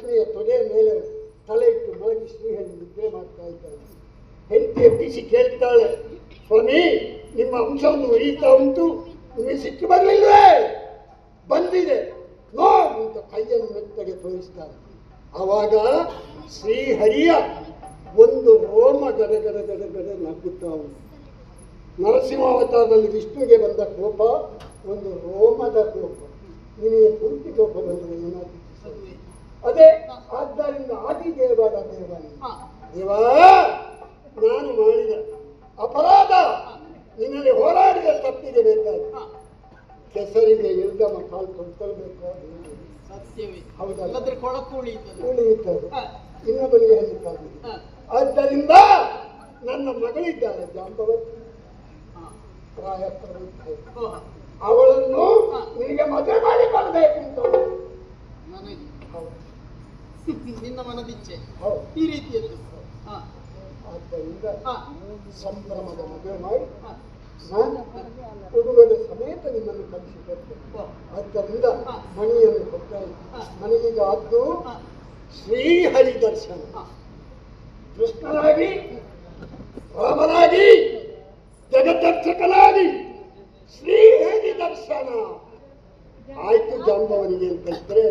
ಲಕ್ಷ್ಮಿಯ ತೊಡೆ ಮೇಲೆ ತಲೆ ಇಟ್ಟು ಮಲಗಿ ಶ್ರೀಹರಿ ನಿದ್ರೆ ಮಾಡ್ತಾ ಇದ್ದಾಳೆ. ಹೆಂಡತಿ ಎಬ್ಬಿಸಿ ಕೇಳ್ತಾಳೆ, ಸ್ವಾಮಿ ನಿಮ್ಮ ಅಂಶವನ್ನು ಉರಿತಾ ಉಂಟು, ನಿಮಗೆ ಸಿಟ್ಟು ಬರಲಿಲ್ವೇ? ಬಂದಿದೆ ನೋಡು ಅಂತ ಕೈಯನ್ನು ಮೆತ್ತಗೆ ತೋರಿಸ್ತಾನೆ. ಆವಾಗ ಶ್ರೀಹರಿಯ ಒಂದು ರೋಮ ಗಡಗಡ ಗಡಗಡ ನಗ್ಗುತ್ತಾ ಉಂಟು. ನರಸಿಂಹಾವತಾರದಲ್ಲಿ ವಿಷ್ಣುವಿಗೆ ಬಂದ ಕೋಪ ಒಂದು ರೋಮದ ಕೋಪ, ನಿನಗೆ ಪೂರ್ತಿ ಕೋಪ ಬಂದರೆ ಏನಾದ್ರು ಅದೇ. ಆದ್ದರಿಂದ ಆದಿದೇವರ ದೇವ ನಾನು ಮಾಡಿದ ಅಪರಾಧ ನಿನ್ನಲ್ಲಿ ಹೋರಾಡಿದ ತಪ್ಪಿಗೆ ಬೇಕಾದ ಕೆಸರಿಗೆ ಇಳ್ದಮ ಕಾಲು ತೊಳ್ಕೊಳ್ಬೇಕು. ಹೌದಲ್ಲದ್ರೆ ಉಳಿಯುತ್ತದೆ, ಇನ್ನೊಬ್ಬರಿಗೆ ಹೇಳಿದ್ದಾಗಿದೆ. ಆದ್ದರಿಂದ ನನ್ನ ಮಗಳಿದ್ದಾಳೆ ಜಾಂಬವತಿ, ಪ್ರಾಯ ಅವಳನ್ನು ನಿನಗೆ ಮದುವೆ ಮಾಡಿ ಕೊಡಬೇಕು ಅಂತ ನಿನ್ನ ಮನದಿಚ್ಛೆ ಈ ರೀತಿಯದ್ದು. ಆದ್ದರಿಂದ ಸಂಭ್ರಮದ ಮದುವೆ ಮಾಡಿ ನಾನು ಉಡುಗೊರೆ ಸಮೇತ ನಿಮ್ಮನ್ನು ಕಳಿಸಿಕೊಡ್ತೇನೆ. ಆದ್ದರಿಂದ ಮಣಿಯನ್ನು ಕೊಟ್ಟರೆ ಮನೆಗೆ ಆದ್ದು ಶ್ರೀಹರಿ ದರ್ಶನ, ಕೃಷ್ಣನಾಗಿ ರಾಮನಾಗಿ ಜಗದರ್ಶಕನಾಗಿ ಶ್ರೀಹರಿ ದರ್ಶನ ಆಯ್ತು ಜಾಂಬವನಿಗೆ ಅಂತಂದ್ರೆ